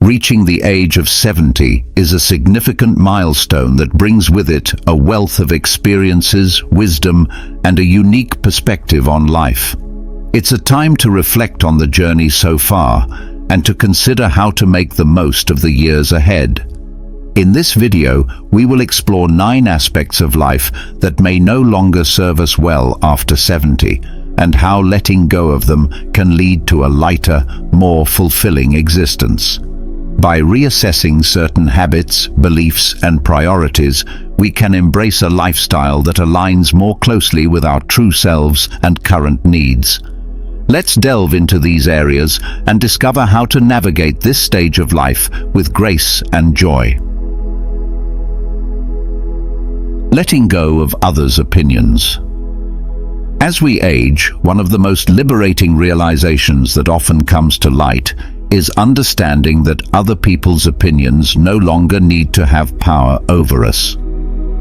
Reaching the age of 70 is a significant milestone that brings with it a wealth of experiences, wisdom, and a unique perspective on life. It's a time to reflect on the journey so far and to consider how to make the most of the years ahead. In this video, we will explore 9 aspects of life that may no longer serve us well after 70, and how letting go of them can lead to a lighter, more fulfilling existence. By reassessing certain habits, beliefs, and priorities, we can embrace a lifestyle that aligns more closely with our true selves and current needs. Let's delve into these areas and discover how to navigate this stage of life with grace and joy. Letting go of others' opinions. As we age, one of the most liberating realizations that often comes to light is understanding that other people's opinions no longer need to have power over us.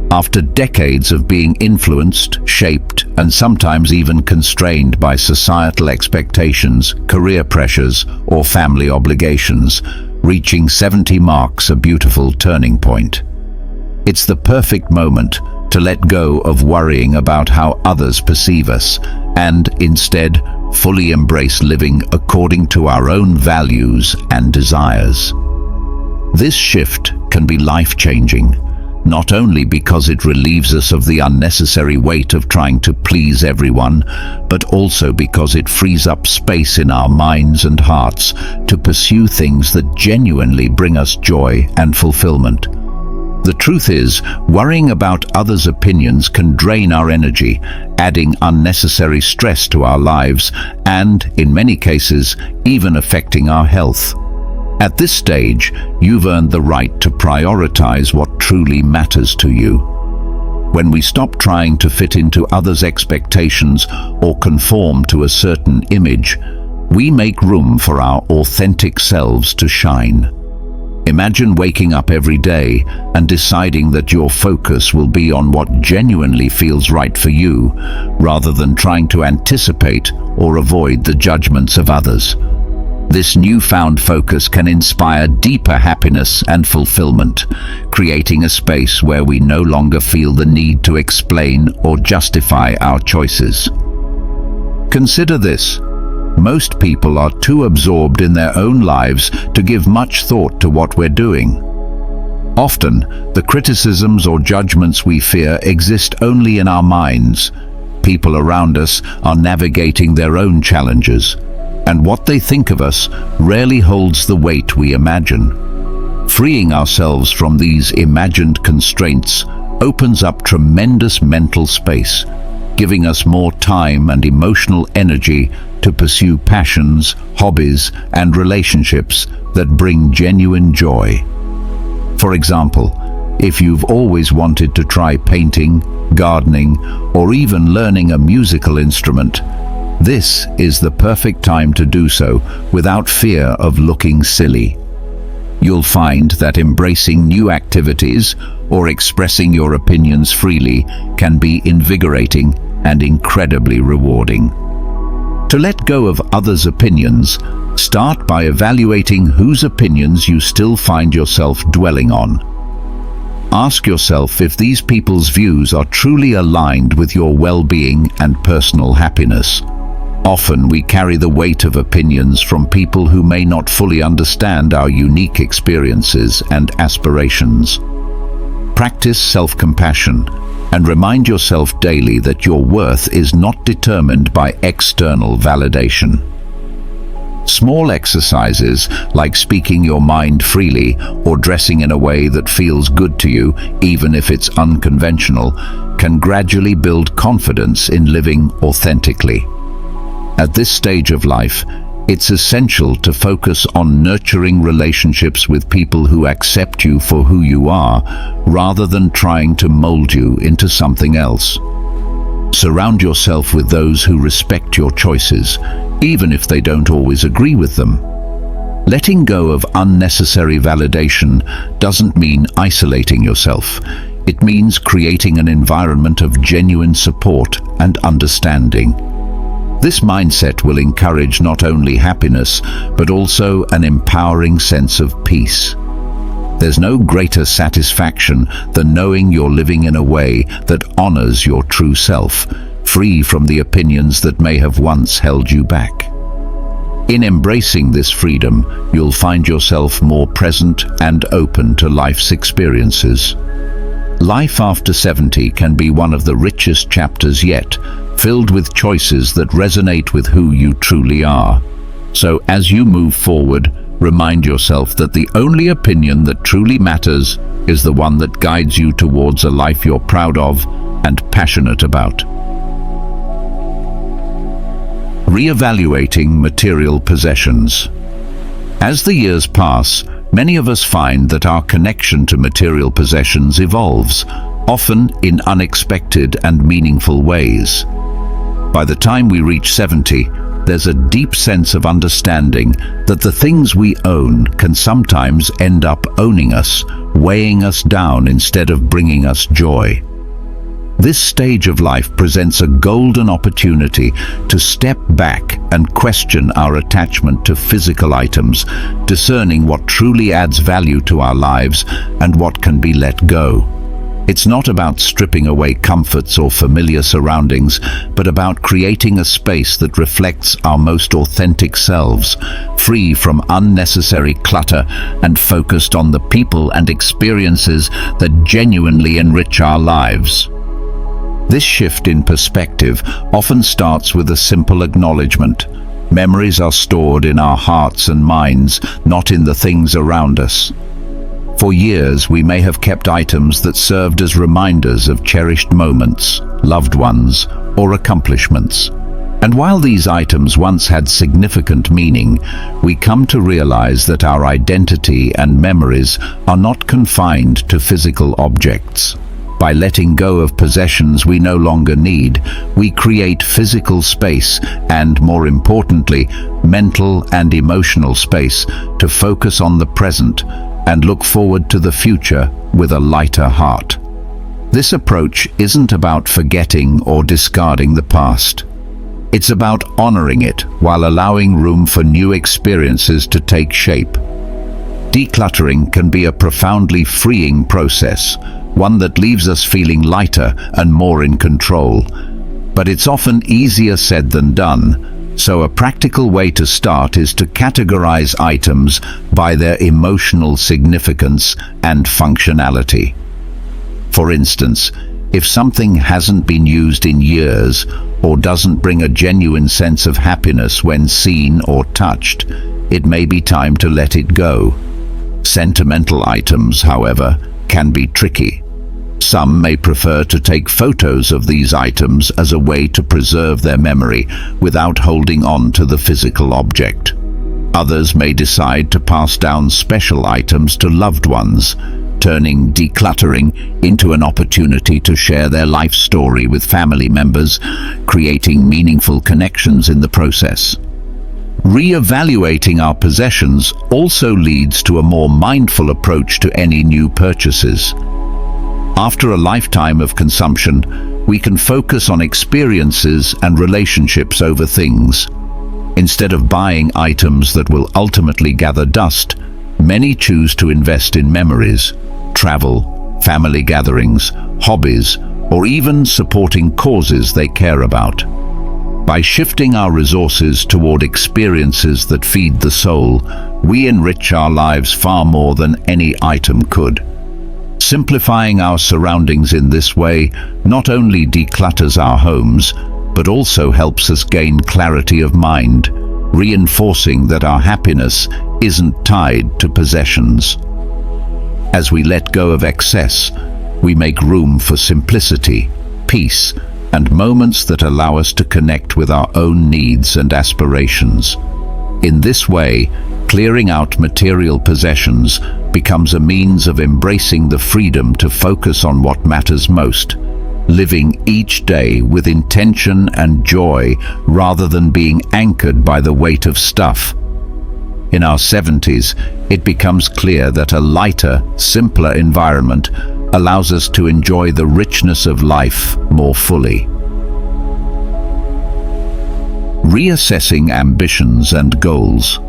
After decades of being influenced, shaped, and sometimes even constrained by societal expectations, career pressures, or family obligations, reaching 70 marks a beautiful turning point. It's the perfect moment to let go of worrying about how others perceive us and instead fully embrace living according to our own values and desires. This shift can be life-changing, not only because it relieves us of the unnecessary weight of trying to please everyone, but also because it frees up space in our minds and hearts to pursue things that genuinely bring us joy and fulfillment. The truth is, worrying about others' opinions can drain our energy, adding unnecessary stress to our lives and, in many cases, even affecting our health. At this stage, you've earned the right to prioritize what truly matters to you. When we stop trying to fit into others' expectations or conform to a certain image, we make room for our authentic selves to shine. Imagine waking up every day and deciding that your focus will be on what genuinely feels right for you, rather than trying to anticipate or avoid the judgments of others. This newfound focus can inspire deeper happiness and fulfillment, creating a space where we no longer feel the need to explain or justify our choices. Consider this. Most people are too absorbed in their own lives to give much thought to what we're doing. Often, the criticisms or judgments we fear exist only in our minds. People around us are navigating their own challenges, and what they think of us rarely holds the weight we imagine. Freeing ourselves from these imagined constraints opens up tremendous mental space, giving us more time and emotional energy to pursue passions, hobbies, and relationships that bring genuine joy. For example, if you've always wanted to try painting, gardening, or even learning a musical instrument, this is the perfect time to do so without fear of looking silly. You'll find that embracing new activities or expressing your opinions freely can be invigorating and incredibly rewarding. To let go of others' opinions, start by evaluating whose opinions you still find yourself dwelling on. Ask yourself if these people's views are truly aligned with your well-being and personal happiness. Often we carry the weight of opinions from people who may not fully understand our unique experiences and aspirations. Practice self-compassion and remind yourself daily that your worth is not determined by external validation. Small exercises like speaking your mind freely or dressing in a way that feels good to you, even if it's unconventional, can gradually build confidence in living authentically. At this stage of life, it's essential to focus on nurturing relationships with people who accept you for who you are, rather than trying to mold you into something else. Surround yourself with those who respect your choices, even if they don't always agree with them. Letting go of unnecessary validation doesn't mean isolating yourself. It means creating an environment of genuine support and understanding. This mindset will encourage not only happiness, but also an empowering sense of peace. There's no greater satisfaction than knowing you're living in a way that honors your true self, free from the opinions that may have once held you back. In embracing this freedom, you'll find yourself more present and open to life's experiences. Life after 70 can be one of the richest chapters yet, filled with choices that resonate with who you truly are. So as you move forward, remind yourself that the only opinion that truly matters is the one that guides you towards a life you're proud of and passionate about. Reevaluating material possessions. As the years pass, many of us find that our connection to material possessions evolves, often in unexpected and meaningful ways. By the time we reach 70, there's a deep sense of understanding that the things we own can sometimes end up owning us, weighing us down instead of bringing us joy. This stage of life presents a golden opportunity to step back and question our attachment to physical items, discerning what truly adds value to our lives and what can be let go. It's not about stripping away comforts or familiar surroundings, but about creating a space that reflects our most authentic selves, free from unnecessary clutter and focused on the people and experiences that genuinely enrich our lives. This shift in perspective often starts with a simple acknowledgement. Memories are stored in our hearts and minds, not in the things around us. For years, we may have kept items that served as reminders of cherished moments, loved ones, or accomplishments. And while these items once had significant meaning, we come to realize that our identity and memories are not confined to physical objects. By letting go of possessions we no longer need, we create physical space and, more importantly, mental and emotional space to focus on the present and look forward to the future with a lighter heart. This approach isn't about forgetting or discarding the past. It's about honoring it while allowing room for new experiences to take shape. Decluttering can be a profoundly freeing process, one that leaves us feeling lighter and more in control. But it's often easier said than done. So a practical way to start is to categorize items by their emotional significance and functionality. For instance, if something hasn't been used in years or doesn't bring a genuine sense of happiness when seen or touched, it may be time to let it go. Sentimental items, however, can be tricky. Some may prefer to take photos of these items as a way to preserve their memory without holding on to the physical object. Others may decide to pass down special items to loved ones, turning decluttering into an opportunity to share their life story with family members, creating meaningful connections in the process. Re-evaluating our possessions also leads to a more mindful approach to any new purchases. After a lifetime of consumption, we can focus on experiences and relationships over things. Instead of buying items that will ultimately gather dust, many choose to invest in memories, travel, family gatherings, hobbies, or even supporting causes they care about. By shifting our resources toward experiences that feed the soul, we enrich our lives far more than any item could. Simplifying our surroundings in this way not only declutters our homes, but also helps us gain clarity of mind, reinforcing that our happiness isn't tied to possessions. As we let go of excess, we make room for simplicity, peace, and moments that allow us to connect with our own needs and aspirations. In this way, clearing out material possessions becomes a means of embracing the freedom to focus on what matters most, living each day with intention and joy rather than being anchored by the weight of stuff. In our 70s, it becomes clear that a lighter, simpler environment allows us to enjoy the richness of life more fully. Reassessing ambitions and goals.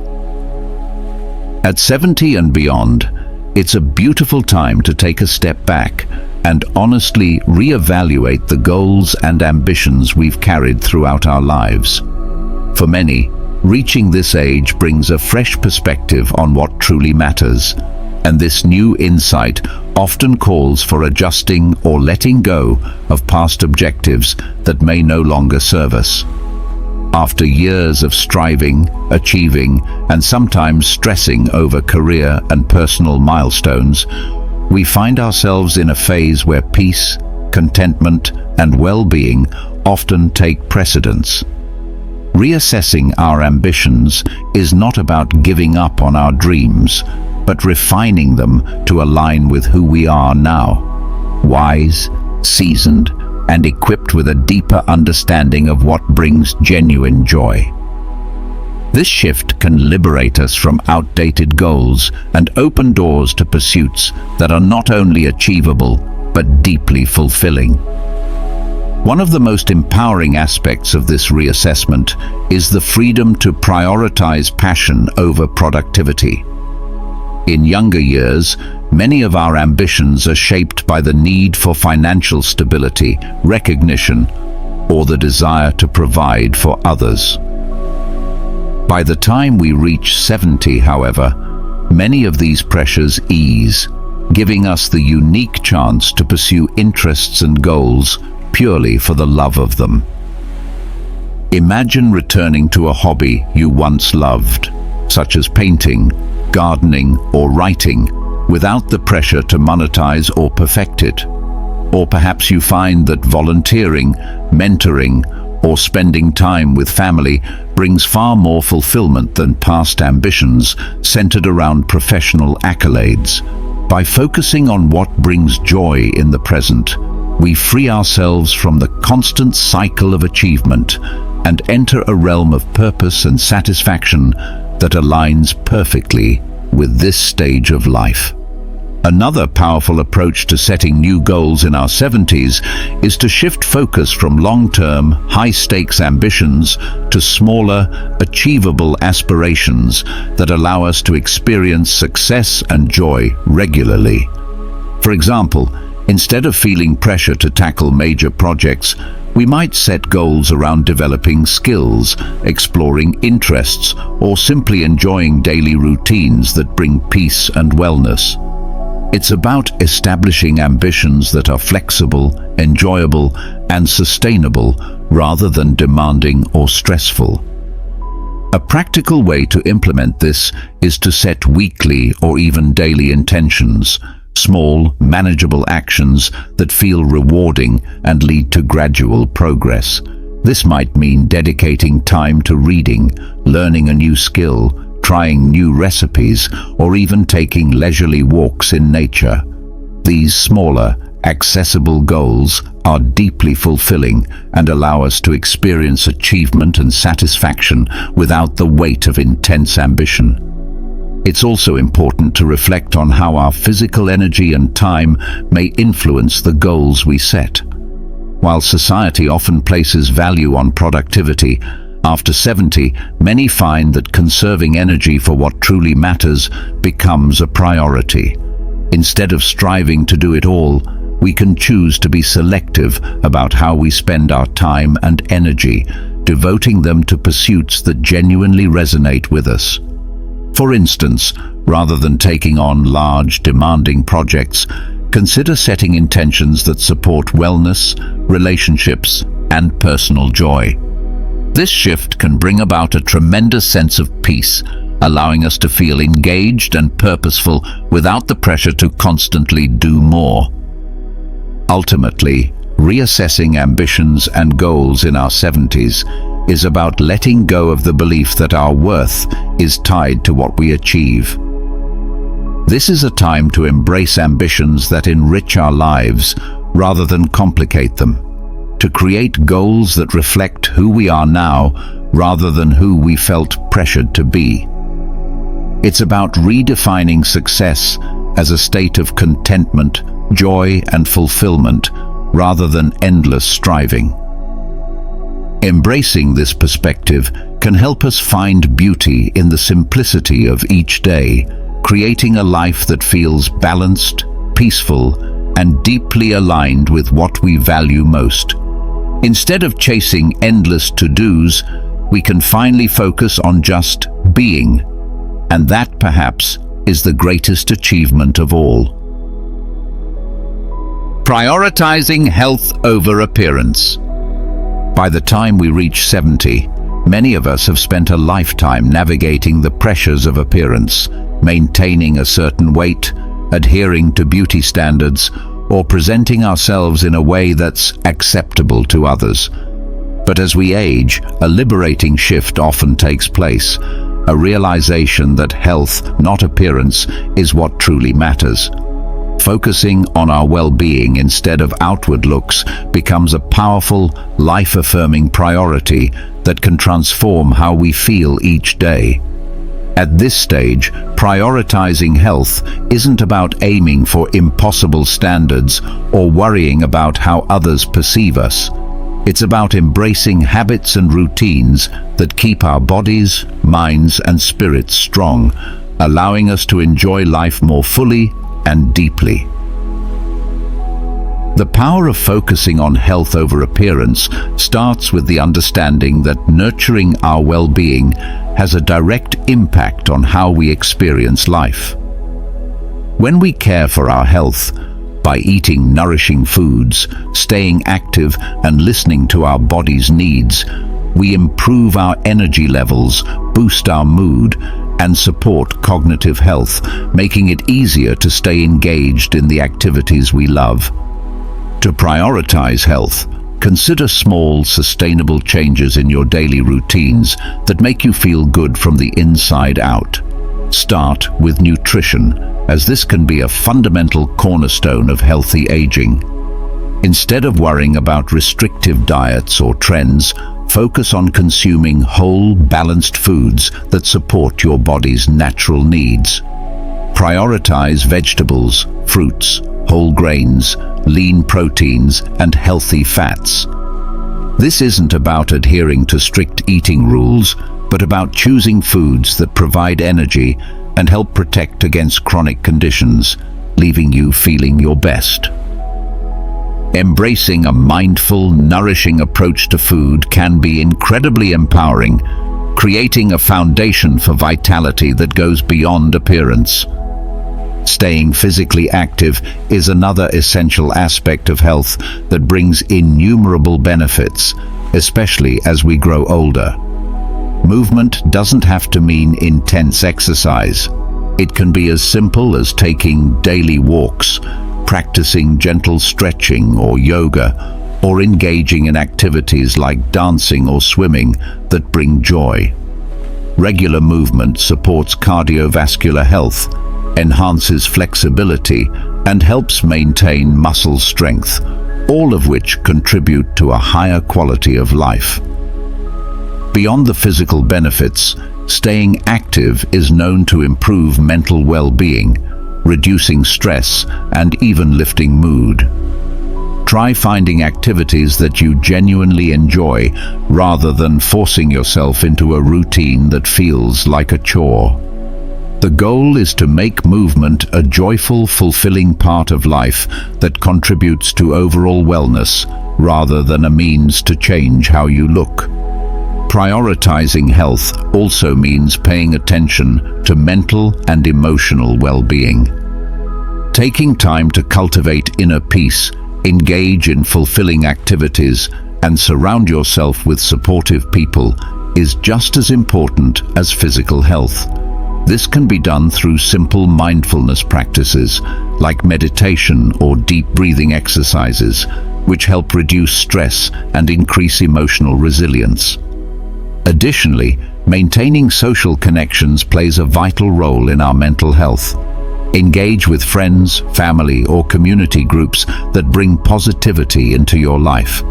At 70 and beyond, it's a beautiful time to take a step back and honestly reevaluate the goals and ambitions we've carried throughout our lives. For many, reaching this age brings a fresh perspective on what truly matters, and this new insight often calls for adjusting or letting go of past objectives that may no longer serve us. After years of striving, achieving, and sometimes stressing over career and personal milestones, we find ourselves in a phase where peace, contentment, and well-being often take precedence. Reassessing our ambitions is not about giving up on our dreams, but refining them to align with who we are now, wise, seasoned, and equipped with a deeper understanding of what brings genuine joy. This shift can liberate us from outdated goals and open doors to pursuits that are not only achievable, but deeply fulfilling. One of the most empowering aspects of this reassessment is the freedom to prioritize passion over productivity. In younger years, many of our ambitions are shaped by the need for financial stability, recognition, or the desire to provide for others. By the time we reach 70, however, many of these pressures ease, giving us the unique chance to pursue interests and goals purely for the love of them. Imagine returning to a hobby you once loved, such as painting, gardening, or writing, without the pressure to monetize or perfect it. Or perhaps you find that volunteering, mentoring, or spending time with family brings far more fulfillment than past ambitions centered around professional accolades. By focusing on what brings joy in the present, we free ourselves from the constant cycle of achievement and enter a realm of purpose and satisfaction that aligns perfectly with this stage of life. Another powerful approach to setting new goals in our 70s is to shift focus from long-term, high-stakes ambitions to smaller, achievable aspirations that allow us to experience success and joy regularly. For example, instead of feeling pressure to tackle major projects, we might set goals around developing skills, exploring interests, or simply enjoying daily routines that bring peace and wellness. It's about establishing ambitions that are flexible, enjoyable, and sustainable rather than demanding or stressful. A practical way to implement this is to set weekly or even daily intentions, small, manageable actions that feel rewarding and lead to gradual progress. This might mean dedicating time to reading, learning a new skill, trying new recipes, or even taking leisurely walks in nature. These smaller, accessible goals are deeply fulfilling and allow us to experience achievement and satisfaction without the weight of intense ambition. It's also important to reflect on how our physical energy and time may influence the goals we set. While society often places value on productivity, after 70, many find that conserving energy for what truly matters becomes a priority. Instead of striving to do it all, we can choose to be selective about how we spend our time and energy, devoting them to pursuits that genuinely resonate with us. For instance, rather than taking on large, demanding projects, consider setting intentions that support wellness, relationships, and personal joy. This shift can bring about a tremendous sense of peace, allowing us to feel engaged and purposeful without the pressure to constantly do more. Ultimately, reassessing ambitions and goals in our 70s is about letting go of the belief that our worth is tied to what we achieve. This is a time to embrace ambitions that enrich our lives rather than complicate them, to create goals that reflect who we are now rather than who we felt pressured to be. It's about redefining success as a state of contentment, joy, and fulfillment rather than endless striving. Embracing this perspective can help us find beauty in the simplicity of each day, creating a life that feels balanced, peaceful, and deeply aligned with what we value most. Instead of chasing endless to-dos, we can finally focus on just being, and that perhaps is the greatest achievement of all. Prioritizing health over appearance. By the time we reach 70, many of us have spent a lifetime navigating the pressures of appearance, maintaining a certain weight, adhering to beauty standards, or presenting ourselves in a way that's acceptable to others. But as we age, a liberating shift often takes place, a realization that health, not appearance, is what truly matters. Focusing on our well-being instead of outward looks becomes a powerful, life-affirming priority that can transform how we feel each day. At this stage, prioritizing health isn't about aiming for impossible standards or worrying about how others perceive us. It's about embracing habits and routines that keep our bodies, minds, and spirits strong, allowing us to enjoy life more fully and deeply. The power of focusing on health over appearance starts with the understanding that nurturing our well-being has a direct impact on how we experience life. When we care for our health, by eating nourishing foods, staying active, and listening to our body's needs, we improve our energy levels, boost our mood, and support cognitive health, making it easier to stay engaged in the activities we love. To prioritize health, consider small, sustainable changes in your daily routines that make you feel good from the inside out. Start with nutrition, as this can be a fundamental cornerstone of healthy aging. Instead of worrying about restrictive diets or trends, focus on consuming whole, balanced foods that support your body's natural needs. Prioritize vegetables, fruits, whole grains, lean proteins, and healthy fats. This isn't about adhering to strict eating rules, but about choosing foods that provide energy and help protect against chronic conditions, leaving you feeling your best. Embracing a mindful, nourishing approach to food can be incredibly empowering, creating a foundation for vitality that goes beyond appearance. Staying physically active is another essential aspect of health that brings innumerable benefits, especially as we grow older. Movement doesn't have to mean intense exercise. It can be as simple as taking daily walks, practicing gentle stretching or yoga, or engaging in activities like dancing or swimming that bring joy. Regular movement supports cardiovascular health, enhances flexibility, and helps maintain muscle strength, all of which contribute to a higher quality of life. Beyond the physical benefits, staying active is known to improve mental well-being, reducing stress, and even lifting mood. Try finding activities that you genuinely enjoy rather than forcing yourself into a routine that feels like a chore. The goal is to make movement a joyful, fulfilling part of life that contributes to overall wellness rather than a means to change how you look. Prioritizing health also means paying attention to mental and emotional well-being. Taking time to cultivate inner peace, engage in fulfilling activities, and surround yourself with supportive people is just as important as physical health. This can be done through simple mindfulness practices like meditation or deep breathing exercises, which help reduce stress and increase emotional resilience. Additionally, maintaining social connections plays a vital role in our mental health. Engage with friends, family, or community groups that bring positivity into your life.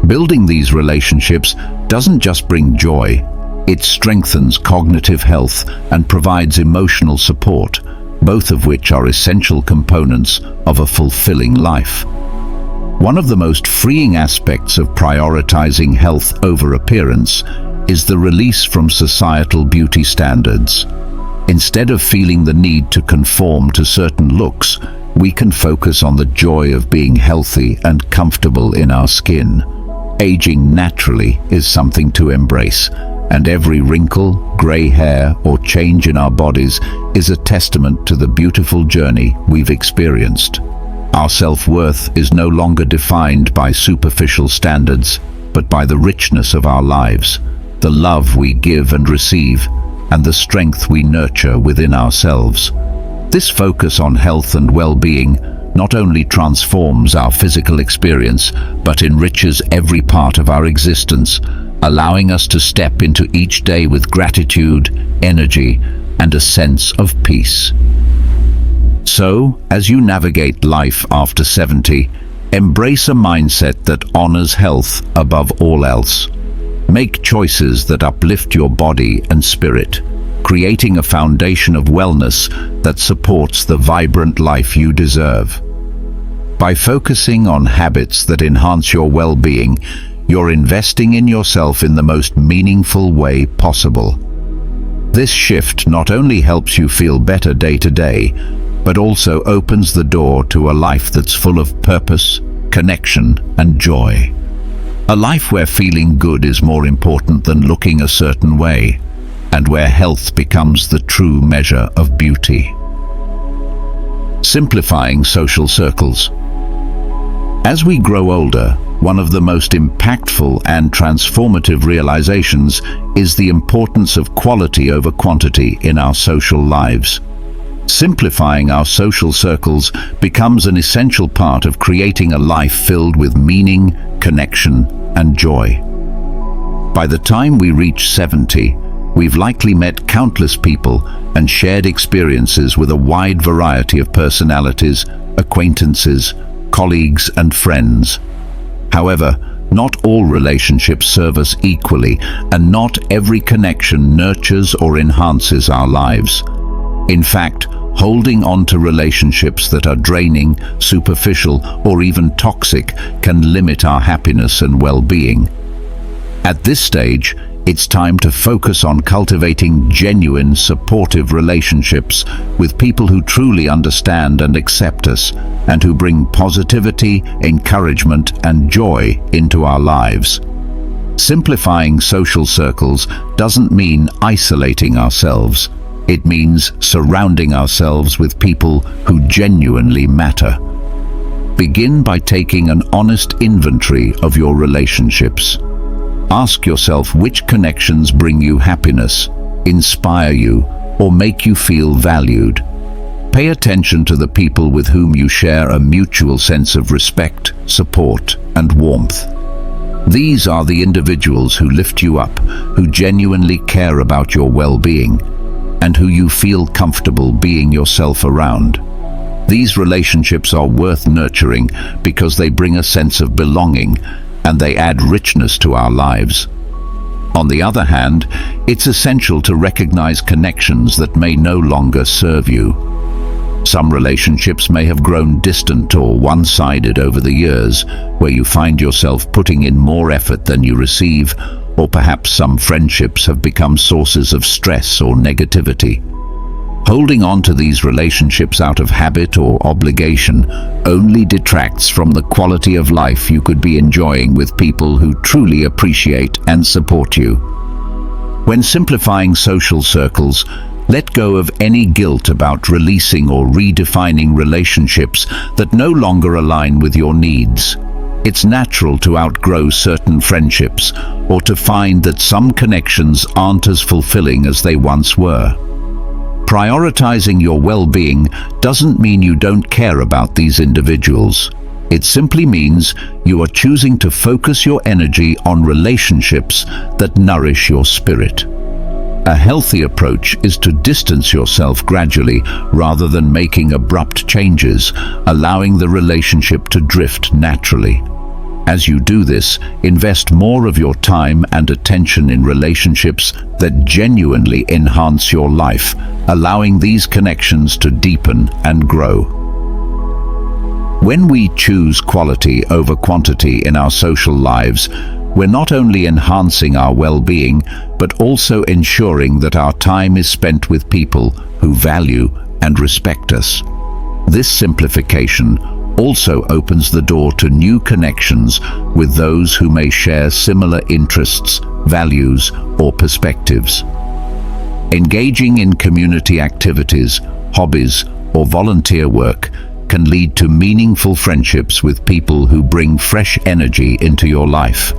Building these relationships doesn't just bring joy, it strengthens cognitive health and provides emotional support, both of which are essential components of a fulfilling life. One of the most freeing aspects of prioritizing health over appearance is the release from societal beauty standards. Instead of feeling the need to conform to certain looks, we can focus on the joy of being healthy and comfortable in our skin. Aging naturally is something to embrace, and every wrinkle, gray hair, or change in our bodies is a testament to the beautiful journey we've experienced. Our self-worth is no longer defined by superficial standards, but by the richness of our lives, the love we give and receive, and the strength we nurture within ourselves. This focus on health and well-being not only transforms our physical experience, but enriches every part of our existence, allowing us to step into each day with gratitude, energy, and a sense of peace. So, as you navigate life after 70, embrace a mindset that honors health above all else. Make choices that uplift your body and spirit, creating a foundation of wellness that supports the vibrant life you deserve. By focusing on habits that enhance your well-being, you're investing in yourself in the most meaningful way possible. This shift not only helps you feel better day to day, but also opens the door to a life that's full of purpose, connection, and joy. A life where feeling good is more important than looking a certain way, and where health becomes the true measure of beauty. Simplifying social circles. As we grow older, one of the most impactful and transformative realizations is the importance of quality over quantity in our social lives. Simplifying our social circles becomes an essential part of creating a life filled with meaning, connection, and joy. By the time we reach 70, we've likely met countless people and shared experiences with a wide variety of personalities, acquaintances, colleagues, and friends. However, not all relationships serve us equally, and not every connection nurtures or enhances our lives. In fact, holding on to relationships that are draining, superficial, or even toxic can limit our happiness and well-being. At this stage, it's time to focus on cultivating genuine, supportive relationships with people who truly understand and accept us, and who bring positivity, encouragement, and joy into our lives. Simplifying social circles doesn't mean isolating ourselves. It means surrounding ourselves with people who genuinely matter. Begin by taking an honest inventory of your relationships. Ask yourself which connections bring you happiness, inspire you, or make you feel valued. Pay attention to the people with whom you share a mutual sense of respect, support, and warmth. These are the individuals who lift you up, who genuinely care about your well-being, and who you feel comfortable being yourself around. These relationships are worth nurturing because they bring a sense of belonging, and they add richness to our lives. On the other hand, it's essential to recognize connections that may no longer serve you. Some relationships may have grown distant or one-sided over the years, where you find yourself putting in more effort than you receive, or perhaps some friendships have become sources of stress or negativity. Holding on to these relationships out of habit or obligation only detracts from the quality of life you could be enjoying with people who truly appreciate and support you. When simplifying social circles, let go of any guilt about releasing or redefining relationships that no longer align with your needs. It's natural to outgrow certain friendships, or to find that some connections aren't as fulfilling as they once were. Prioritizing your well-being doesn't mean you don't care about these individuals. It simply means you are choosing to focus your energy on relationships that nourish your spirit. A healthy approach is to distance yourself gradually rather than making abrupt changes, allowing the relationship to drift naturally. As you do this, invest more of your time and attention in relationships that genuinely enhance your life, allowing these connections to deepen and grow. When we choose quality over quantity in our social lives, we're not only enhancing our well-being, but also ensuring that our time is spent with people who value and respect us. This simplification also opens the door to new connections with those who may share similar interests, values, or perspectives. Engaging in community activities, hobbies, or volunteer work can lead to meaningful friendships with people who bring fresh energy into your life.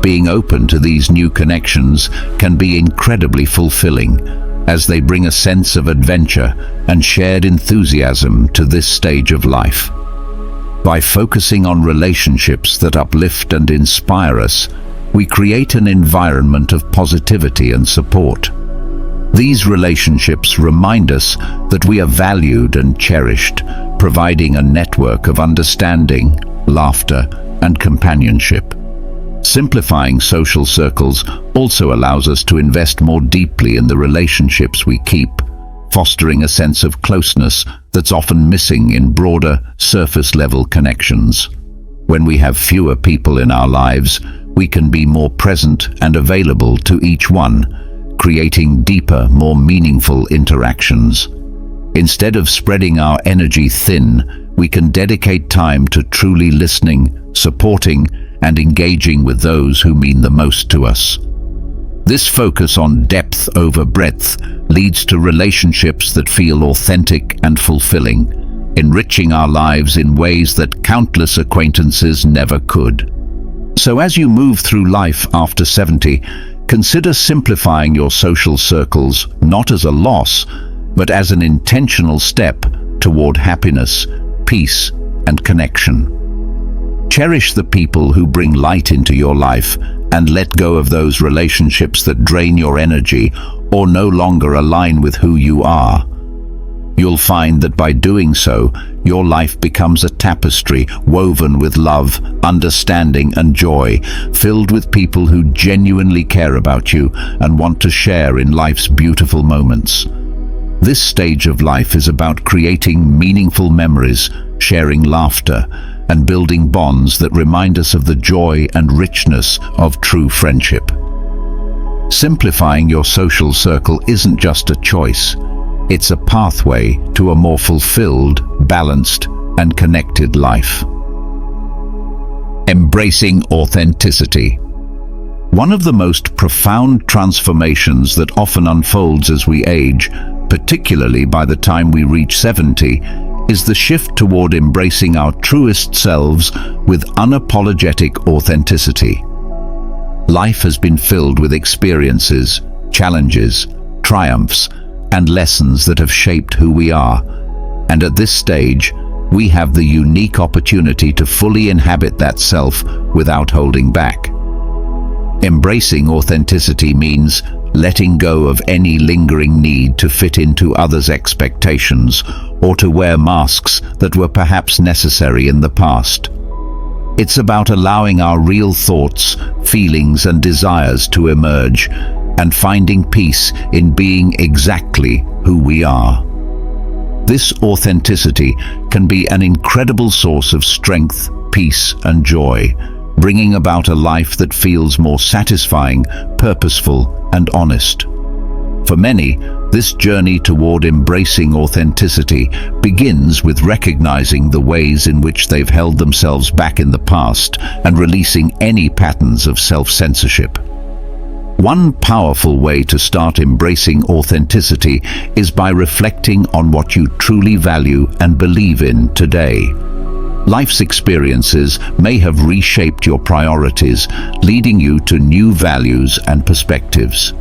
Being open to these new connections can be incredibly fulfilling, as they bring a sense of adventure and shared enthusiasm to this stage of life. By focusing on relationships that uplift and inspire us, we create an environment of positivity and support. These relationships remind us that we are valued and cherished, providing a network of understanding, laughter, and companionship. Simplifying social circles also allows us to invest more deeply in the relationships we keep, fostering a sense of closeness that's often missing in broader, surface-level connections. When we have fewer people in our lives, we can be more present and available to each one, creating deeper, more meaningful interactions. Instead of spreading our energy thin, we can dedicate time to truly listening, supporting, and engaging with those who mean the most to us. This focus on depth over breadth leads to relationships that feel authentic and fulfilling, enriching our lives in ways that countless acquaintances never could. So as you move through life after 70, consider simplifying your social circles not as a loss, but as an intentional step toward happiness, peace, and connection. Cherish the people who bring light into your life and let go of those relationships that drain your energy or no longer align with who you are. You'll find that by doing so, your life becomes a tapestry woven with love, understanding, and joy, filled with people who genuinely care about you and want to share in life's beautiful moments. This stage of life is about creating meaningful memories, sharing laughter, and building bonds that remind us of the joy and richness of true friendship. Simplifying your social circle isn't just a choice. It's a pathway to a more fulfilled, balanced, and connected life. Embracing authenticity. One of the most profound transformations that often unfolds as we age, particularly by the time we reach 70, is the shift toward embracing our truest selves with unapologetic authenticity. Life has been filled with experiences, challenges, triumphs, and lessons that have shaped who we are. And at this stage, we have the unique opportunity to fully inhabit that self without holding back. Embracing authenticity means letting go of any lingering need to fit into others' expectations or to wear masks that were perhaps necessary in the past. It's about allowing our real thoughts, feelings, and desires to emerge and finding peace in being exactly who we are. This authenticity can be an incredible source of strength, peace, and joy, bringing about a life that feels more satisfying, purposeful, and honest. For many, this journey toward embracing authenticity begins with recognizing the ways in which they've held themselves back in the past and releasing any patterns of self-censorship. One powerful way to start embracing authenticity is by reflecting on what you truly value and believe in today. Life's experiences may have reshaped your priorities, leading you to new values and perspectives.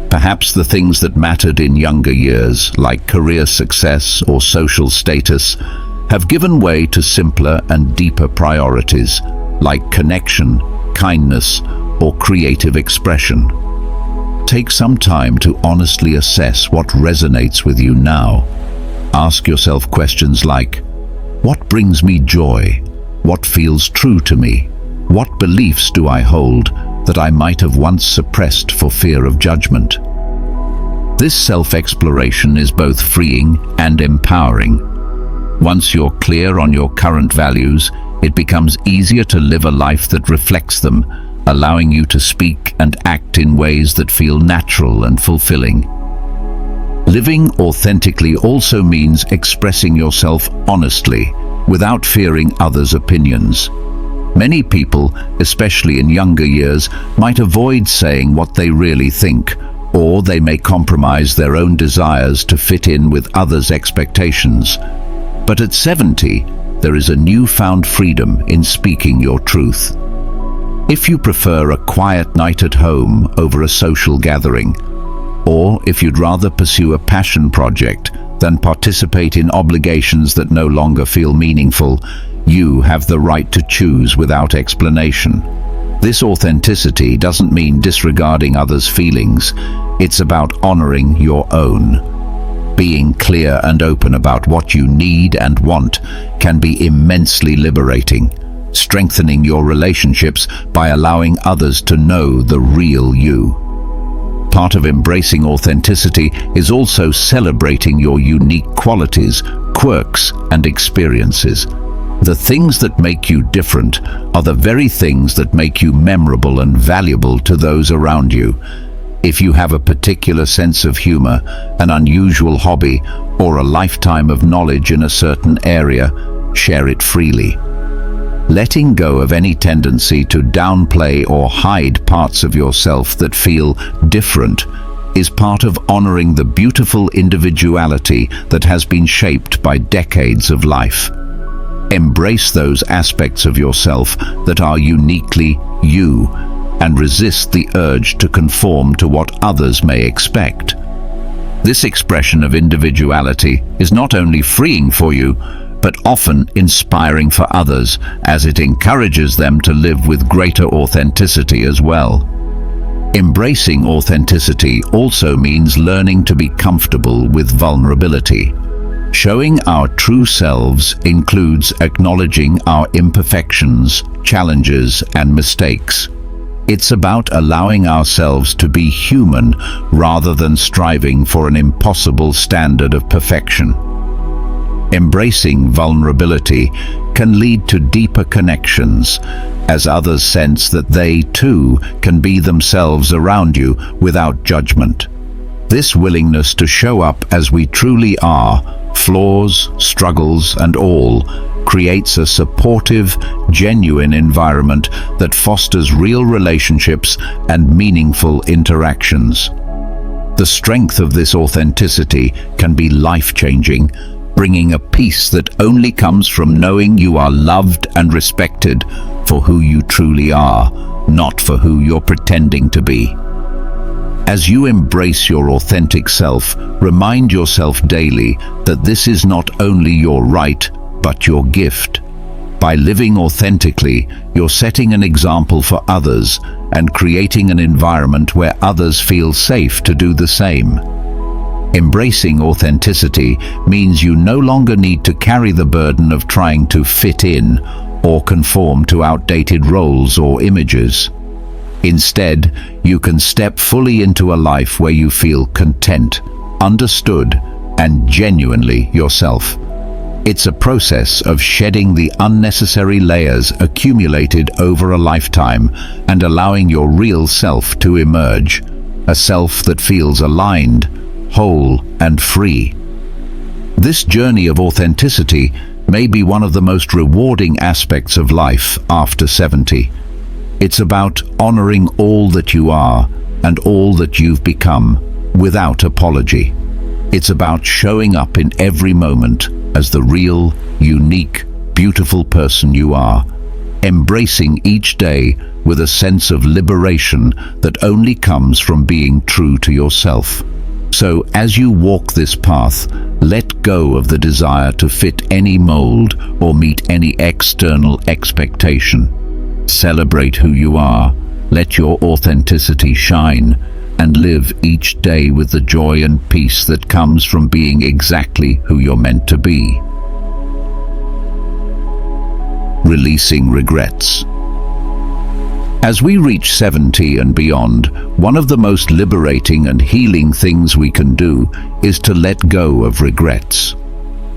Perhaps the things that mattered in younger years, like career success or social status, have given way to simpler and deeper priorities, like connection, kindness, or creative expression. Take some time to honestly assess what resonates with you now. Ask yourself questions like, what brings me joy? What feels true to me? What beliefs do I hold that I might have once suppressed for fear of judgment? This self-exploration is both freeing and empowering. Once you're clear on your current values, it becomes easier to live a life that reflects them, allowing you to speak and act in ways that feel natural and fulfilling. Living authentically also means expressing yourself honestly, without fearing others' opinions. Many people, especially in younger years, might avoid saying what they really think, or they may compromise their own desires to fit in with others' expectations. But at 70, there is a newfound freedom in speaking your truth. If you prefer a quiet night at home over a social gathering, or if you'd rather pursue a passion project than participate in obligations that no longer feel meaningful, you have the right to choose without explanation. This authenticity doesn't mean disregarding others' feelings. It's about honoring your own. Being clear and open about what you need and want can be immensely liberating, strengthening your relationships by allowing others to know the real you. Part of embracing authenticity is also celebrating your unique qualities, quirks, and experiences. The things that make you different are the very things that make you memorable and valuable to those around you. If you have a particular sense of humor, an unusual hobby, or a lifetime of knowledge in a certain area, share it freely. Letting go of any tendency to downplay or hide parts of yourself that feel different is part of honoring the beautiful individuality that has been shaped by decades of life. Embrace those aspects of yourself that are uniquely you, and resist the urge to conform to what others may expect. This expression of individuality is not only freeing for you, but often inspiring for others, as it encourages them to live with greater authenticity as well. Embracing authenticity also means learning to be comfortable with vulnerability. Showing our true selves includes acknowledging our imperfections, challenges, and mistakes. It's about allowing ourselves to be human rather than striving for an impossible standard of perfection. Embracing vulnerability can lead to deeper connections, as others sense that they, too, can be themselves around you without judgment. This willingness to show up as we truly are, flaws, struggles, and all, creates a supportive, genuine environment that fosters real relationships and meaningful interactions. The strength of this authenticity can be life-changing, bringing a peace that only comes from knowing you are loved and respected for who you truly are, not for who you're pretending to be. As you embrace your authentic self, remind yourself daily that this is not only your right, but your gift. By living authentically, you're setting an example for others and creating an environment where others feel safe to do the same. Embracing authenticity means you no longer need to carry the burden of trying to fit in or conform to outdated roles or images. Instead, you can step fully into a life where you feel content, understood, and genuinely yourself. It's a process of shedding the unnecessary layers accumulated over a lifetime and allowing your real self to emerge, a self that feels aligned, whole, and free. This journey of authenticity may be one of the most rewarding aspects of life after 70. It's about honoring all that you are and all that you've become without apology. It's about showing up in every moment as the real, unique, beautiful person you are, embracing each day with a sense of liberation that only comes from being true to yourself. So, as you walk this path, let go of the desire to fit any mold or meet any external expectation. Celebrate who you are, let your authenticity shine, and live each day with the joy and peace that comes from being exactly who you're meant to be. Releasing regrets. As we reach 70 and beyond, one of the most liberating and healing things we can do is to let go of regrets.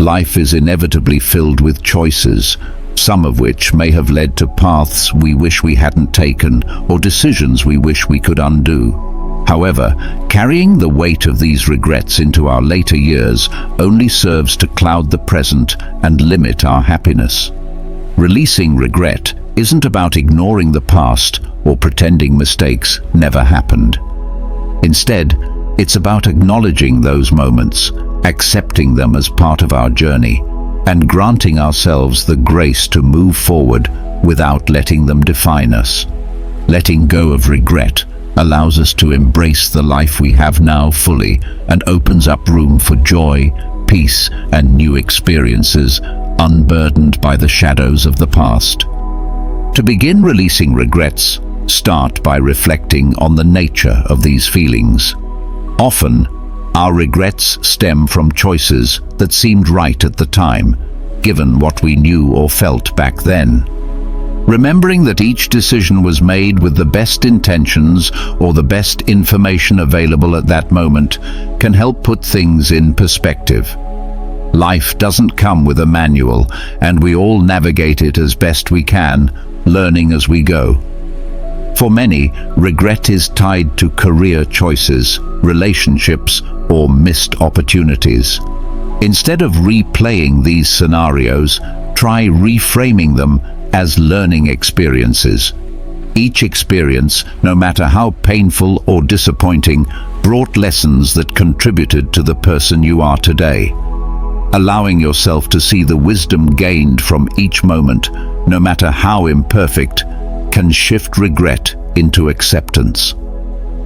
life is inevitably filled with choices, some of which may have led to paths we wish we hadn't taken or decisions we wish we could undo. However, carrying the weight of these regrets into our later years only serves to cloud the present and limit our happiness. Releasing regret isn't about ignoring the past or pretending mistakes never happened. Instead, it's about acknowledging those moments, accepting them as part of our journey, and granting ourselves the grace to move forward without letting them define us. Letting go of regret allows us to embrace the life we have now fully and opens up room for joy, peace, and new experiences, unburdened by the shadows of the past. To begin releasing regrets, start by reflecting on the nature of these feelings. Often, our regrets stem from choices that seemed right at the time, given what we knew or felt back then. Remembering that each decision was made with the best intentions or the best information available at that moment can help put things in perspective. Life doesn't come with a manual, and we all navigate it as best we can, learning as we go. For many, regret is tied to career choices, relationships, or missed opportunities. Instead of replaying these scenarios, try reframing them as learning experiences. Each experience, no matter how painful or disappointing, brought lessons that contributed to the person you are today. Allowing yourself to see the wisdom gained from each moment, no matter how imperfect, can shift regret into acceptance.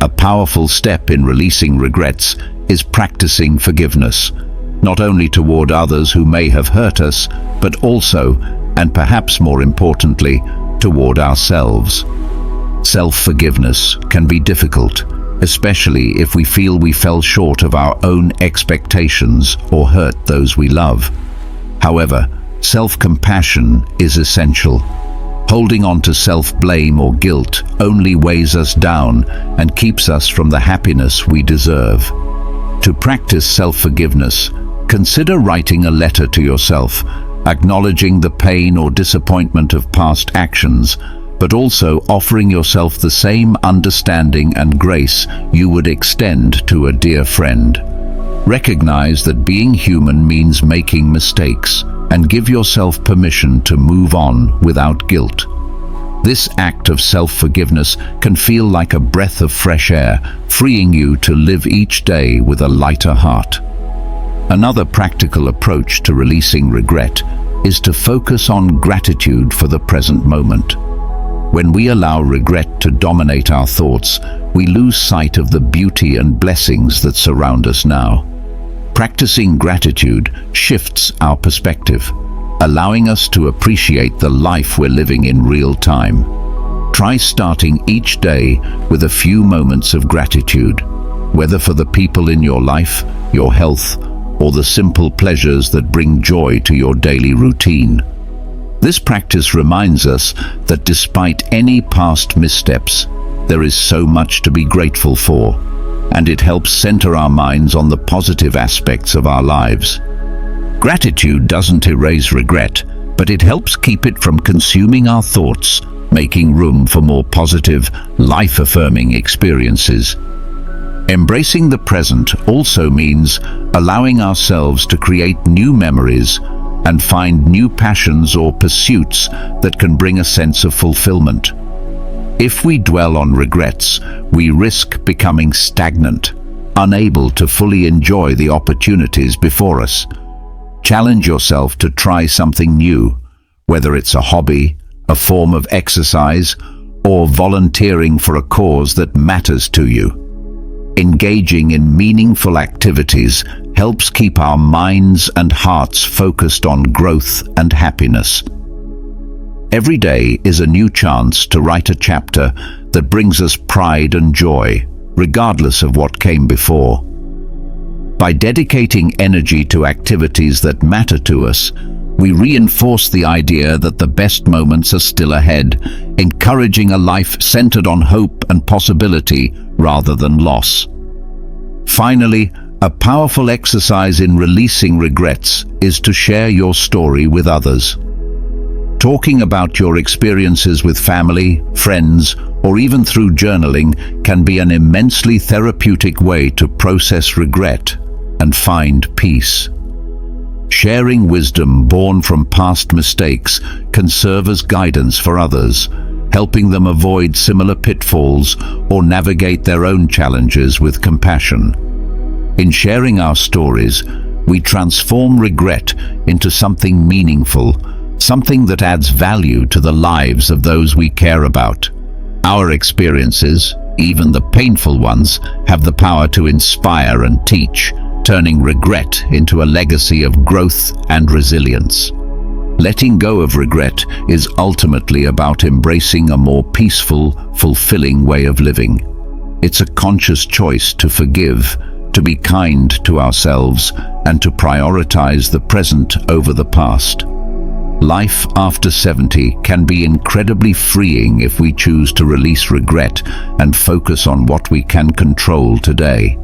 A powerful step in releasing regrets is practicing forgiveness, not only toward others who may have hurt us, but also, and perhaps more importantly, toward ourselves. Self-forgiveness can be difficult, especially if we feel we fell short of our own expectations or hurt those we love. However, self-compassion is essential. Holding on to self-blame or guilt only weighs us down and keeps us from the happiness we deserve. To practice self-forgiveness, consider writing a letter to yourself, acknowledging the pain or disappointment of past actions, but also offering yourself the same understanding and grace you would extend to a dear friend. Recognize that being human means making mistakes, and give yourself permission to move on without guilt. This act of self-forgiveness can feel like a breath of fresh air, freeing you to live each day with a lighter heart. Another practical approach to releasing regret is to focus on gratitude for the present moment. When we allow regret to dominate our thoughts, we lose sight of the beauty and blessings that surround us now. Practicing gratitude shifts our perspective, allowing us to appreciate the life we're living in real time. Try starting each day with a few moments of gratitude, whether for the people in your life, your health, or the simple pleasures that bring joy to your daily routine. This practice reminds us that despite any past missteps, there is so much to be grateful for, and it helps center our minds on the positive aspects of our lives. Gratitude doesn't erase regret, but it helps keep it from consuming our thoughts, making room for more positive, life-affirming experiences. Embracing the present also means allowing ourselves to create new memories and find new passions or pursuits that can bring a sense of fulfillment. If we dwell on regrets, we risk becoming stagnant, unable to fully enjoy the opportunities before us. Challenge yourself to try something new, whether it's a hobby, a form of exercise, or volunteering for a cause that matters to you. Engaging in meaningful activities helps keep our minds and hearts focused on growth and happiness. Every day is a new chance to write a chapter that brings us pride and joy, regardless of what came before. By dedicating energy to activities that matter to us, we reinforce the idea that the best moments are still ahead, encouraging a life centered on hope and possibility rather than loss. Finally, A powerful exercise in releasing regrets is to share your story with others. Talking about your experiences with family, friends, or even through journaling can be an immensely therapeutic way to process regret and find peace. Sharing wisdom born from past mistakes can serve as guidance for others, helping them avoid similar pitfalls or navigate their own challenges with compassion. In sharing our stories, we transform regret into something meaningful, something that adds value to the lives of those we care about. Our experiences, even the painful ones, have the power to inspire and teach, turning regret into a legacy of growth and resilience. Letting go of regret is ultimately about embracing a more peaceful, fulfilling way of living. It's a conscious choice to forgive, to be kind to ourselves, and to prioritize the present over the past. Life after 70 can be incredibly freeing if we choose to release regret and focus on what we can control today.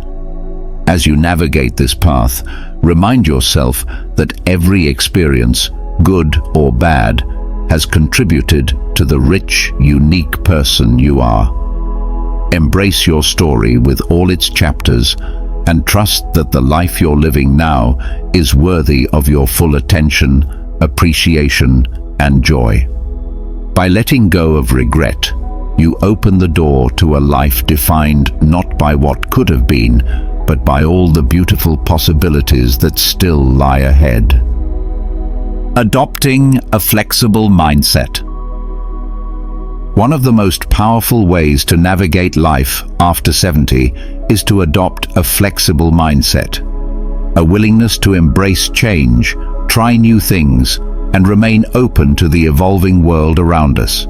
As you navigate this path, remind yourself that every experience, good or bad, has contributed to the rich, unique person you are. Embrace your story with all its chapters and trust that the life you're living now is worthy of your full attention, appreciation, and joy. By letting go of regret, you open the door to a life defined not by what could have been, but by all the beautiful possibilities that still lie ahead. Adopting a flexible mindset. One of the most powerful ways to navigate life after 70 is to adopt a flexible mindset, a willingness to embrace change, try new things, and remain open to the evolving world around us.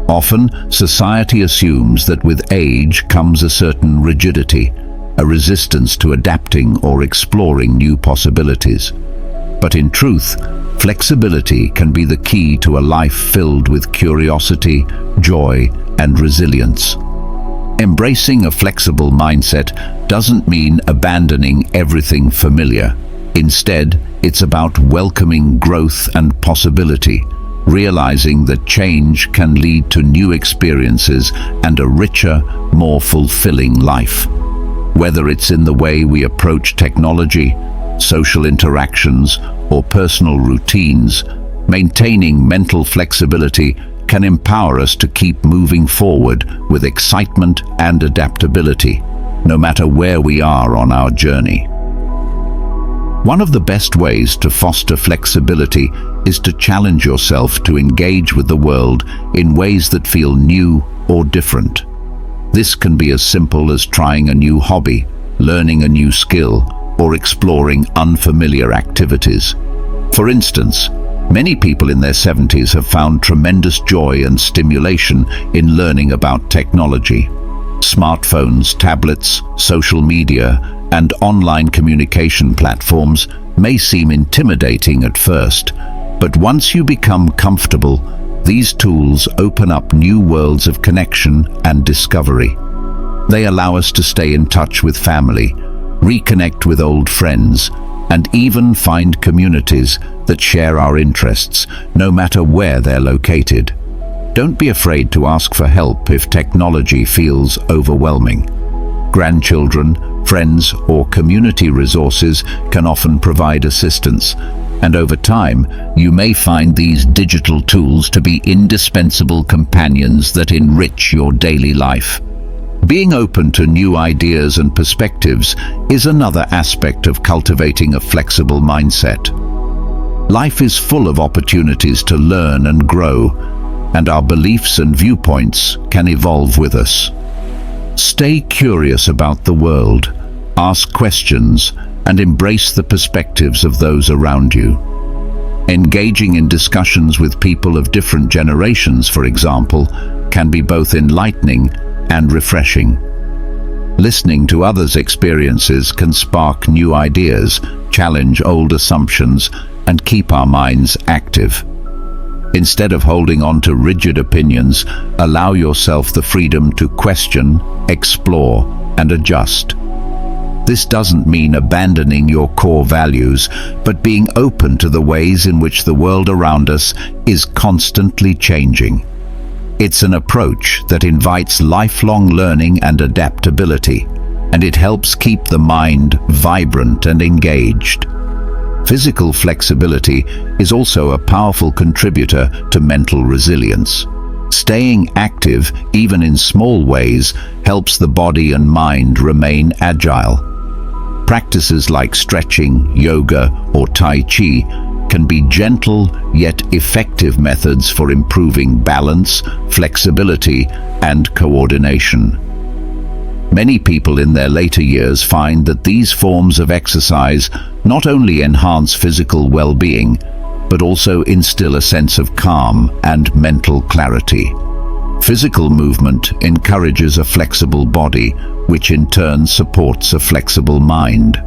Often, society assumes that with age comes a certain rigidity, a resistance to adapting or exploring new possibilities. But in truth, flexibility can be the key to a life filled with curiosity, joy, and resilience. Embracing a flexible mindset doesn't mean abandoning everything familiar. Instead, it's about welcoming growth and possibility, realizing that change can lead to new experiences and a richer, more fulfilling life. Whether it's in the way we approach technology, social interactions, or personal routines, maintaining mental flexibility can empower us to keep moving forward with excitement and adaptability, no matter where we are on our journey. One of the best ways to foster flexibility is to challenge yourself to engage with the world in ways that feel new or different. This can be as simple as trying a new hobby, learning a new skill, or exploring unfamiliar activities. For instance, many people in their 70s have found tremendous joy and stimulation in learning about technology. Smartphones, tablets, social media, and online communication platforms may seem intimidating at first, but once you become comfortable, these tools open up new worlds of connection and discovery. They allow us to stay in touch with family, reconnect with old friends, and even find communities that share our interests, no matter where they're located. Don't be afraid to ask for help if technology feels overwhelming. Grandchildren, friends, or community resources can often provide assistance, and over time, you may find these digital tools to be indispensable companions that enrich your daily life. Being open to new ideas and perspectives is another aspect of cultivating a flexible mindset. Life is full of opportunities to learn and grow, and our beliefs and viewpoints can evolve with us. Stay curious about the world, ask questions, and embrace the perspectives of those around you. Engaging in discussions with people of different generations, for example, can be both enlightening and refreshing. Listening to others' experiences can spark new ideas, challenge old assumptions, and keep our minds active. Instead of holding on to rigid opinions, allow yourself the freedom to question, explore, and adjust. This doesn't mean abandoning your core values, but being open to the ways in which the world around us is constantly changing. It's an approach that invites lifelong learning and adaptability, and it helps keep the mind vibrant and engaged. Physical flexibility is also a powerful contributor to mental resilience. Staying active, even in small ways, helps the body and mind remain agile. Practices like stretching, yoga, or Tai Chi can be gentle yet effective methods for improving balance, flexibility, and coordination. Many people in their later years find that these forms of exercise not only enhance physical well-being, but also instill a sense of calm and mental clarity. Physical movement encourages a flexible body, which in turn supports a flexible mind.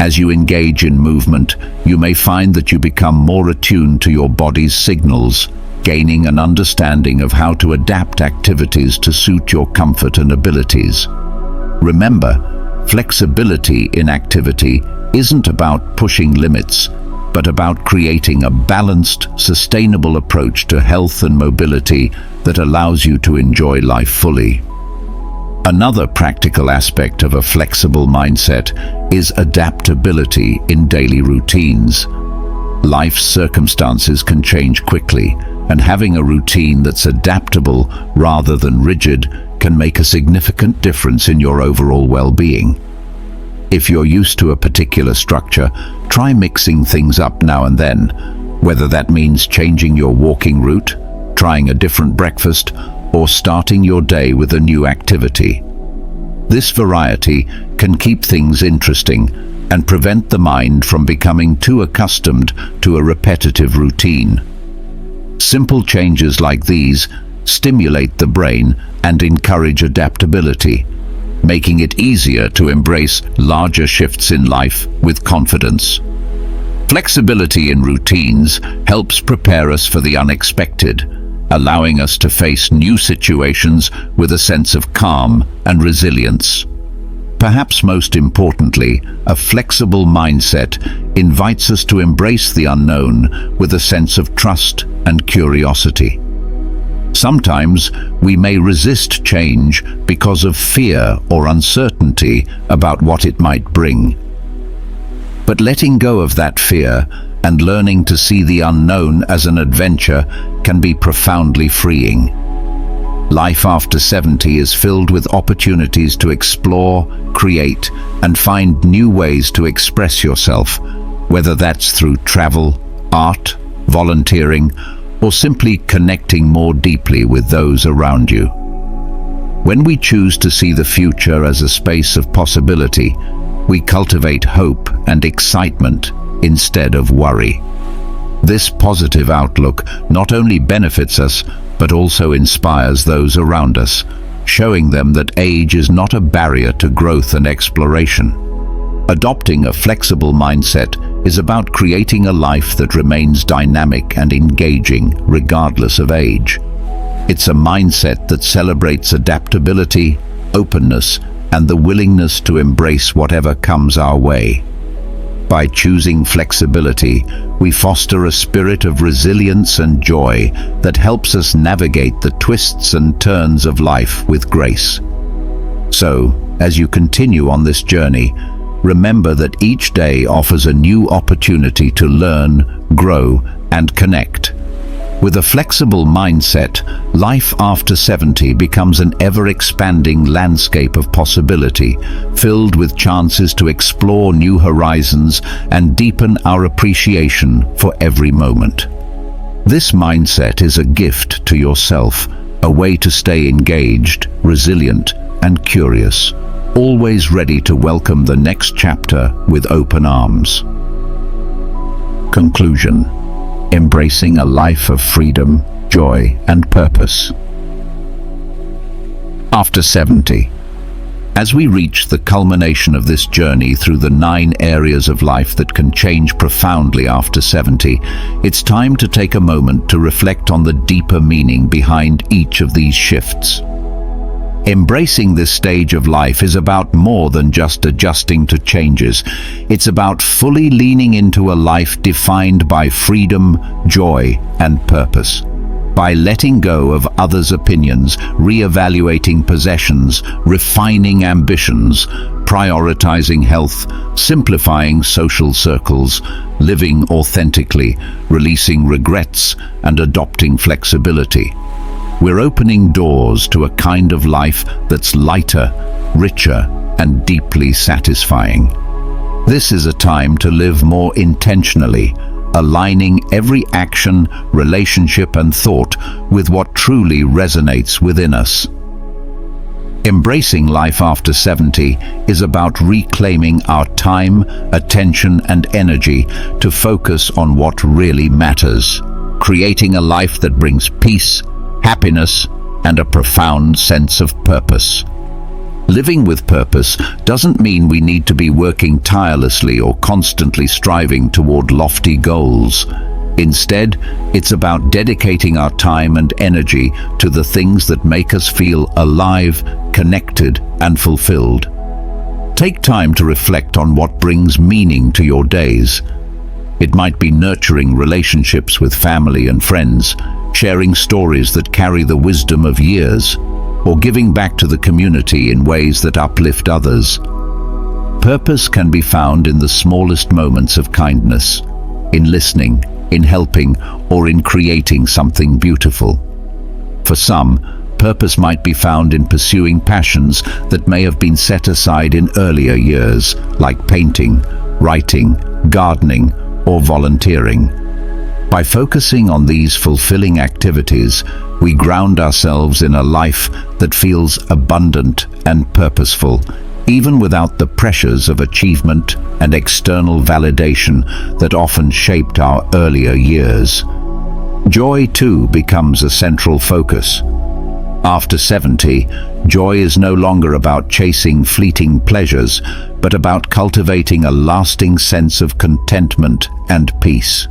As you engage in movement, you may find that you become more attuned to your body's signals, gaining an understanding of how to adapt activities to suit your comfort and abilities. Remember, flexibility in activity isn't about pushing limits, but about creating a balanced, sustainable approach to health and mobility that allows you to enjoy life fully. Another practical aspect of a flexible mindset is adaptability in daily routines. Life's circumstances can change quickly, and having a routine that's adaptable rather than rigid can make a significant difference in your overall well-being. If you're used to a particular structure, try mixing things up now and then, whether that means changing your walking route, trying a different breakfast, or starting your day with a new activity. This variety can keep things interesting and prevent the mind from becoming too accustomed to a repetitive routine. Simple changes like these stimulate the brain and encourage adaptability, making it easier to embrace larger shifts in life with confidence. Flexibility in routines helps prepare us for the unexpected, allowing us to face new situations with a sense of calm and resilience. Perhaps most importantly, a flexible mindset invites us to embrace the unknown with a sense of trust and curiosity. Sometimes we may resist change because of fear or uncertainty about what it might bring. But letting go of that fear and learning to see the unknown as an adventure can be profoundly freeing. Life after 70 is filled with opportunities to explore, create, and find new ways to express yourself, whether that's through travel, art, volunteering, or simply connecting more deeply with those around you. When we choose to see the future as a space of possibility, we cultivate hope and excitement instead of worry. This positive outlook not only benefits us, but also inspires those around us, showing them that age is not a barrier to growth and exploration. Adopting a flexible mindset is about creating a life that remains dynamic and engaging regardless of age. It's a mindset that celebrates adaptability, openness, and the willingness to embrace whatever comes our way. By choosing flexibility, we foster a spirit of resilience and joy that helps us navigate the twists and turns of life with grace. So, as you continue on this journey, remember that each day offers a new opportunity to learn, grow, and connect. With a flexible mindset, life after 70 becomes an ever-expanding landscape of possibility, filled with chances to explore new horizons and deepen our appreciation for every moment. This mindset is a gift to yourself, a way to stay engaged, resilient, and curious, always ready to welcome the next chapter with open arms. Conclusion: embracing a life of freedom, joy, and purpose. After 70. As we reach the culmination of this journey through the 9 areas of life that can change profoundly after 70, it's time to take a moment to reflect on the deeper meaning behind each of these shifts. Embracing this stage of life is about more than just adjusting to changes. It's about fully leaning into a life defined by freedom, joy, and purpose. By letting go of others' opinions, re-evaluating possessions, refining ambitions, prioritizing health, simplifying social circles, living authentically, releasing regrets, and adopting flexibility, we're opening doors to a kind of life that's lighter, richer, and deeply satisfying. This is a time to live more intentionally, aligning every action, relationship, and thought with what truly resonates within us. Embracing life after 70 is about reclaiming our time, attention, and energy to focus on what really matters, creating a life that brings peace, happiness, and a profound sense of purpose. Living with purpose doesn't mean we need to be working tirelessly or constantly striving toward lofty goals. Instead, it's about dedicating our time and energy to the things that make us feel alive, connected, and fulfilled. Take time to reflect on what brings meaning to your days. It might be nurturing relationships with family and friends, sharing stories that carry the wisdom of years, or giving back to the community in ways that uplift others. Purpose can be found in the smallest moments of kindness, in listening, in helping, or in creating something beautiful. For some, purpose might be found in pursuing passions that may have been set aside in earlier years, like painting, writing, gardening, or volunteering. By focusing on these fulfilling activities, we ground ourselves in a life that feels abundant and purposeful, even without the pressures of achievement and external validation that often shaped our earlier years. Joy, too, becomes a central focus. After 70, joy is no longer about chasing fleeting pleasures, but about cultivating a lasting sense of contentment and peace.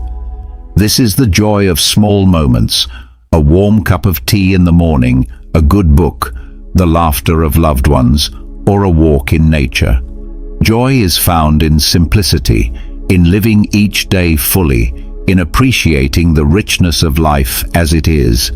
This is the joy of small moments, a warm cup of tea in the morning, a good book, the laughter of loved ones, or a walk in nature. Joy is found in simplicity, in living each day fully, in appreciating the richness of life as it is.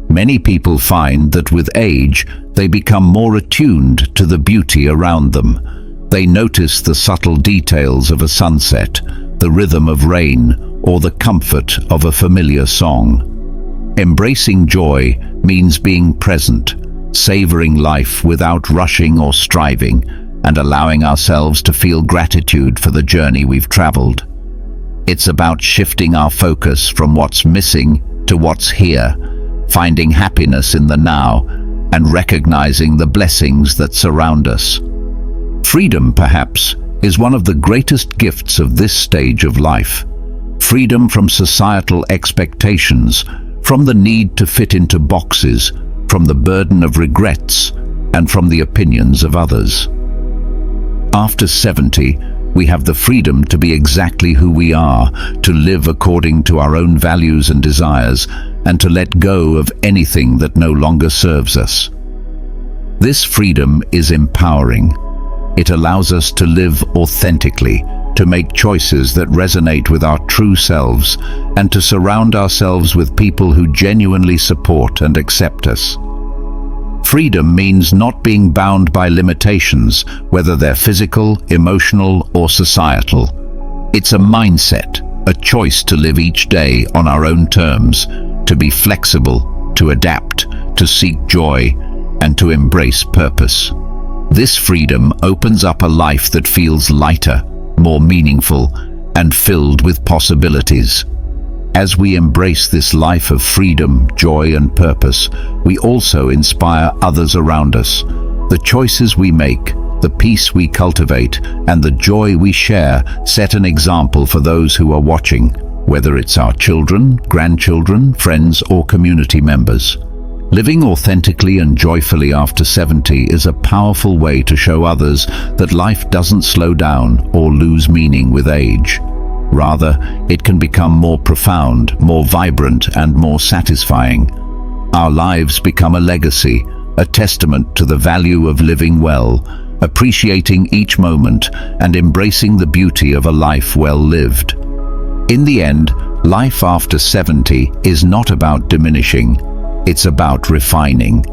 Many people find that with age, they become more attuned to the beauty around them. They notice the subtle details of a sunset, the rhythm of rain, or the comfort of a familiar song. Embracing joy means being present, savoring life without rushing or striving, and allowing ourselves to feel gratitude for the journey we've traveled. It's about shifting our focus from what's missing to what's here, finding happiness in the now, and recognizing the blessings that surround us. Freedom, perhaps, is one of the greatest gifts of this stage of life. Freedom from societal expectations, from the need to fit into boxes, from the burden of regrets, and from the opinions of others. After 70, we have the freedom to be exactly who we are, to live according to our own values and desires, and to let go of anything that no longer serves us. This freedom is empowering. It allows us to live authentically, to make choices that resonate with our true selves, and to surround ourselves with people who genuinely support and accept us. Freedom means not being bound by limitations, whether they're physical, emotional, or societal. It's a mindset, a choice to live each day on our own terms, to be flexible, to adapt, to seek joy, and to embrace purpose. This freedom opens up a life that feels lighter, more meaningful, and filled with possibilities. As we embrace this life of freedom, joy, and purpose, we also inspire others around us. The choices we make, the peace we cultivate, and the joy we share set an example for those who are watching, whether it's our children, grandchildren, friends, or community members. Living authentically and joyfully after 70 is a powerful way to show others that life doesn't slow down or lose meaning with age. Rather, it can become more profound, more vibrant, and more satisfying. Our lives become a legacy, a testament to the value of living well, appreciating each moment and embracing the beauty of a life well lived. In the end, life after 70 is not about diminishing, it's about refining.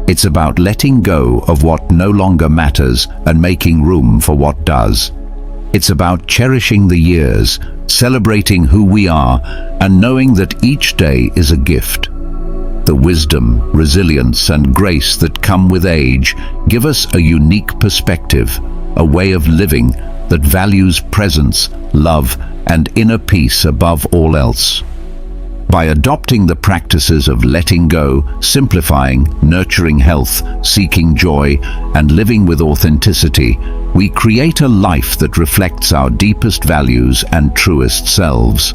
It's about letting go of what no longer matters and making room for what does. It's about cherishing the years, celebrating who we are, and knowing that each day is a gift. The wisdom, resilience, and grace that come with age give us a unique perspective, a way of living that values presence, love, and inner peace above all else. By adopting the practices of letting go, simplifying, nurturing health, seeking joy, and living with authenticity, we create a life that reflects our deepest values and truest selves.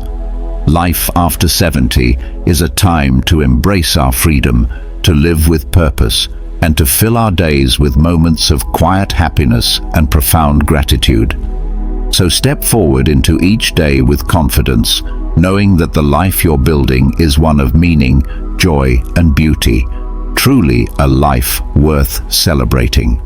Life after 70 is a time to embrace our freedom, to live with purpose, and to fill our days with moments of quiet happiness and profound gratitude. So step forward into each day with confidence, knowing that the life you're building is one of meaning, joy, and beauty, truly a life worth celebrating.